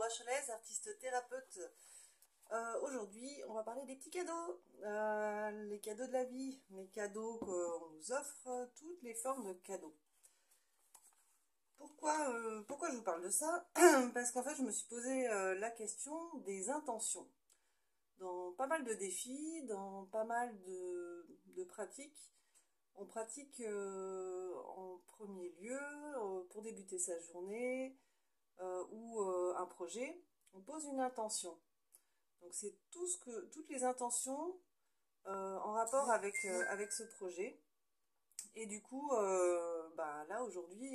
Laura Cholez, artiste thérapeute. Aujourd'hui, on va parler des petits cadeaux, les cadeaux de la vie, les cadeaux qu'on nous offre, toutes les formes de cadeaux. Pourquoi je vous parle de ça? Parce qu'en fait, je me suis posé la question des intentions. Dans pas mal de défis, dans pas mal de pratiques, on pratique en premier lieu, pour débuter sa journée ou un projet, on pose une intention. Donc c'est toutes les intentions en rapport avec ce projet. Et du coup, là aujourd'hui,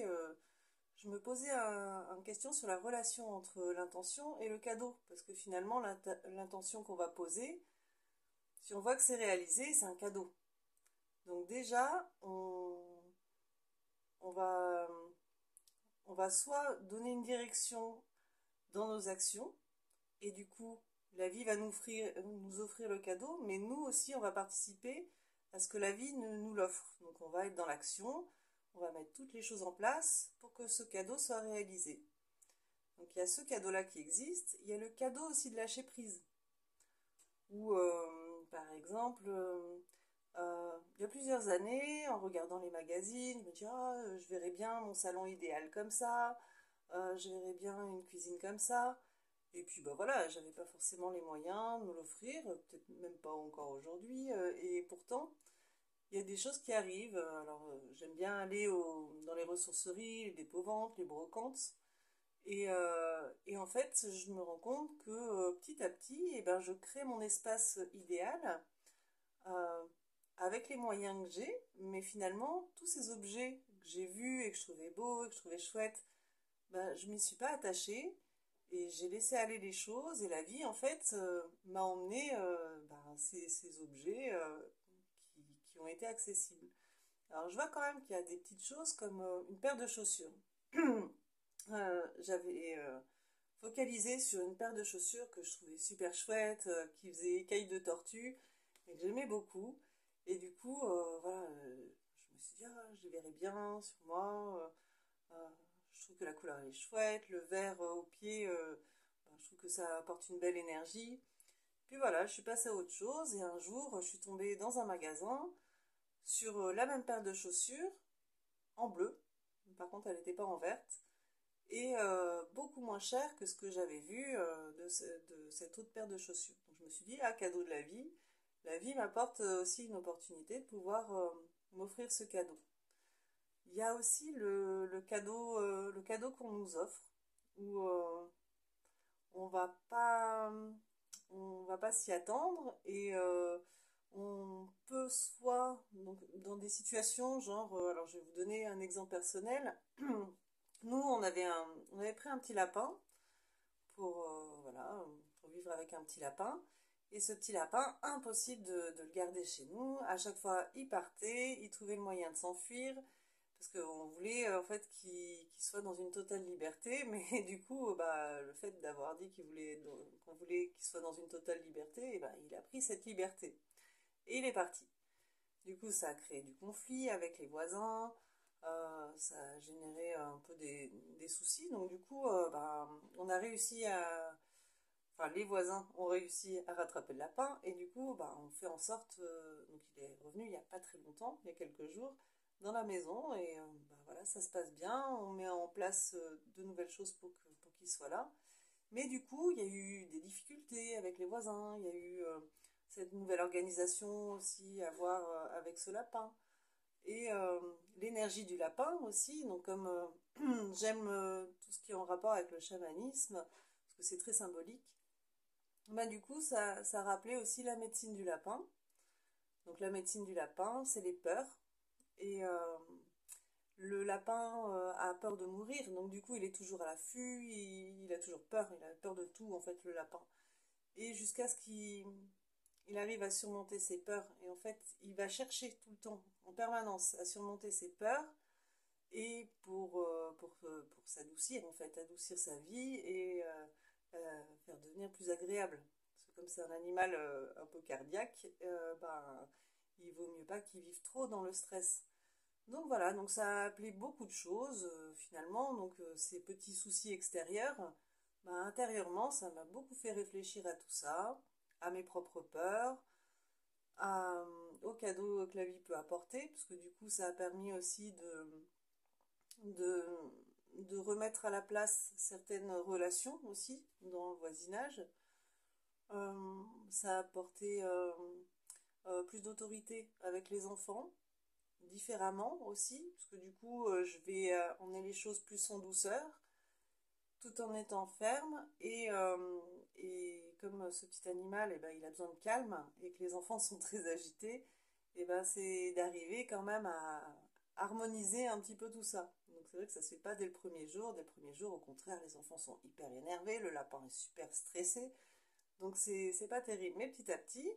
je me posais une question sur la relation entre l'intention et le cadeau. Parce que finalement, l'intention qu'on va poser, si on voit que c'est réalisé, c'est un cadeau. Donc déjà, on va, on va soit donner une direction dans nos actions, et du coup, la vie va nous offrir le cadeau, mais nous aussi, on va participer à ce que la vie nous l'offre. Donc on va être dans l'action, on va mettre toutes les choses en place pour que ce cadeau soit réalisé. Donc il y a ce cadeau-là qui existe, il y a le cadeau aussi de lâcher prise. Ou par exemple, il y a plusieurs années, en regardant les magazines, je me dis, ah, je verrais bien mon salon idéal comme ça, je verrais bien une cuisine comme ça. Et puis bah voilà, j'avais pas forcément les moyens de me l'offrir, peut-être même pas encore aujourd'hui, et pourtant il y a des choses qui arrivent. Alors j'aime bien aller dans les ressourceries, les dépôts-ventes, les brocantes, et en fait je me rends compte que petit à petit, eh ben, je crée mon espace idéal euh, avec les moyens que j'ai, mais finalement tous ces objets que j'ai vus et que je trouvais beaux et que je trouvais chouettes, ben, je m'y suis pas attachée. Et j'ai laissé aller les choses et la vie, en fait, m'a emmené ces objets qui ont été accessibles. Alors, je vois quand même qu'il y a des petites choses comme une paire de chaussures. J'avais focalisé sur une paire de chaussures que je trouvais super chouette, qui faisait écaille de tortue et que j'aimais beaucoup. Et du coup, je me suis dit, ah, je les verrais bien sur moi. Je trouve que la couleur elle est chouette, le vert au pied, je trouve que ça apporte une belle énergie. Puis voilà, je suis passée à autre chose et un jour, je suis tombée dans un magasin sur la même paire de chaussures en bleu. Par contre, elle n'était pas en verte et beaucoup moins chère que ce que j'avais vu de cette autre paire de chaussures. Donc je me suis dit, ah, cadeau de la vie m'apporte aussi une opportunité de pouvoir m'offrir ce cadeau. Il y a aussi le cadeau qu'on nous offre, où on va pas, on va pas s'y attendre et on peut soit donc dans des situations genre, alors je vais vous donner un exemple personnel. Nous, on avait pris un petit lapin pour pour vivre avec un petit lapin. Et ce petit lapin, impossible de le garder chez nous. À chaque fois, il partait, il trouvait le moyen de s'enfuir parce qu'on voulait en fait qu'il soit dans une totale liberté, mais du coup, le fait d'avoir dit qu'on voulait qu'il soit dans une totale liberté, il a pris cette liberté et il est parti. Du coup, ça a créé du conflit avec les voisins, ça a généré un peu des soucis, donc du coup, on a réussi enfin, les voisins ont réussi à rattraper le lapin et du coup, on fait en sorte, donc il est revenu il n'y a pas très longtemps, il y a quelques jours, dans la maison et voilà, ça se passe bien, on met en place de nouvelles choses pour qu'il soit là. Mais du coup, il y a eu des difficultés avec les voisins, il y a eu cette nouvelle organisation aussi à voir avec ce lapin. Et l'énergie du lapin aussi, donc comme j'aime tout ce qui est en rapport avec le chamanisme, parce que c'est très symbolique, du coup, ça rappelait aussi la médecine du lapin. Donc la médecine du lapin, c'est les peurs. Et le lapin a peur de mourir, donc du coup, il est toujours à l'affût, il a toujours peur, il a peur de tout, en fait, le lapin. Et jusqu'à ce qu'il arrive à surmonter ses peurs. Et en fait, il va chercher tout le temps, en permanence, à surmonter ses peurs et pour s'adoucir, en fait, adoucir sa vie et faire devenir plus agréable. Parce que comme c'est un animal un peu cardiaque, il vaut mieux pas qu'il vive trop dans le stress. Donc voilà, donc ça a appelé beaucoup de choses finalement. Donc ces petits soucis extérieurs, intérieurement, ça m'a beaucoup fait réfléchir à tout ça, à mes propres peurs, aux cadeaux que la vie peut apporter, parce que du coup, ça a permis aussi de, de remettre à la place certaines relations aussi dans le voisinage. Ça a apporté plus d'autorité avec les enfants, différemment aussi, parce que du coup, je vais emmener les choses plus en douceur, tout en étant ferme, et comme ce petit animal, eh ben, il a besoin de calme, et que les enfants sont très agités, et ben, c'est d'arriver quand même à harmoniser un petit peu tout ça. Donc c'est vrai que ça se fait pas dès le premier jour. Dès le premier jour, au contraire, les enfants sont hyper énervés, le lapin est super stressé, donc c'est pas terrible. Mais petit à petit,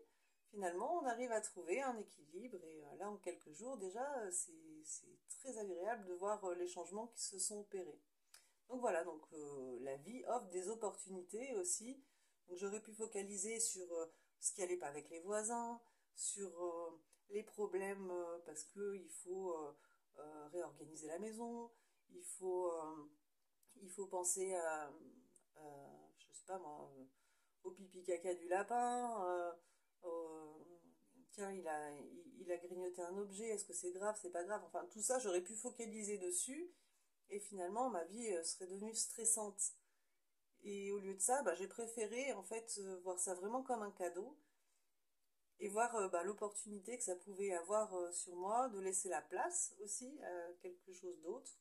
finalement, on arrive à trouver un équilibre, et là, en quelques jours, déjà, c'est très agréable de voir les changements qui se sont opérés. Donc voilà, donc la vie offre des opportunités aussi. Donc j'aurais pu focaliser sur ce qui allait pas avec les voisins, sur les problèmes parce que il faut réorganiser la maison, il faut penser je sais pas moi, au pipi caca du lapin, tiens il a grignoté un objet, est-ce que c'est grave, c'est pas grave, enfin tout ça j'aurais pu focaliser dessus et finalement, ma vie serait devenue stressante. Et au lieu de ça, j'ai préféré en fait voir ça vraiment comme un cadeau et voir l'opportunité que ça pouvait avoir sur moi de laisser la place aussi à quelque chose d'autre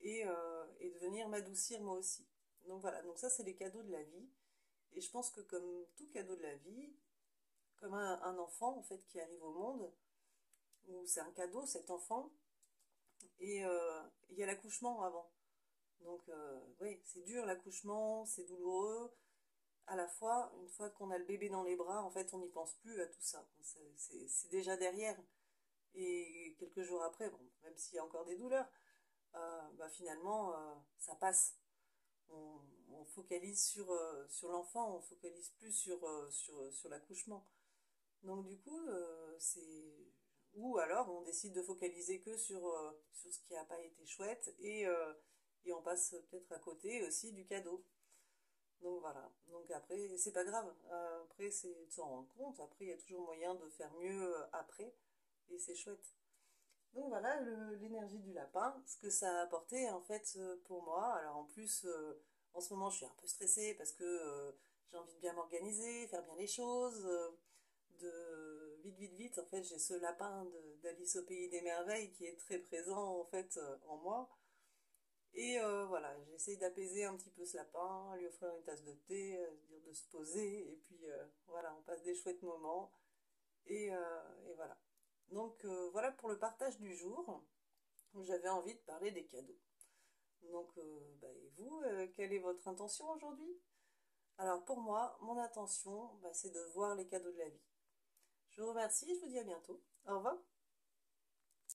et de venir m'adoucir moi aussi. Donc voilà, donc ça c'est les cadeaux de la vie. Et je pense que comme tout cadeau de la vie, comme un enfant en fait qui arrive au monde, où c'est un cadeau cet enfant, et il y a l'accouchement avant. Donc oui, c'est dur l'accouchement, c'est douloureux. À la fois, une fois qu'on a le bébé dans les bras, en fait, on n'y pense plus à tout ça. C'est déjà derrière. Et quelques jours après, bon, même s'il y a encore des douleurs, finalement, ça passe. On focalise sur l'enfant, on focalise plus sur l'accouchement. Donc du coup, c'est... Ou alors on décide de focaliser que sur ce qui n'a pas été chouette et on passe peut-être à côté aussi du cadeau. Donc voilà. Donc après, c'est pas grave. Après, c'est de s'en rendre compte. Après, il y a toujours moyen de faire mieux après. Et c'est chouette. Donc voilà l'énergie du lapin, ce que ça a apporté en fait pour moi. Alors en plus, en ce moment, je suis un peu stressée parce que j'ai envie de bien m'organiser, faire bien les choses, de vite, vite, vite. En fait, j'ai ce lapin d'Alice au pays des merveilles qui est très présent en fait en moi. Et voilà, j'essaye d'apaiser un petit peu ce lapin, lui offrir une tasse de thé, dire de se poser, et puis voilà, on passe des chouettes moments, et voilà. Donc voilà pour le partage du jour, où j'avais envie de parler des cadeaux. Donc, et vous, quelle est votre intention aujourd'hui? Alors pour moi, mon intention, c'est de voir les cadeaux de la vie. Je vous remercie, je vous dis à bientôt. Au revoir.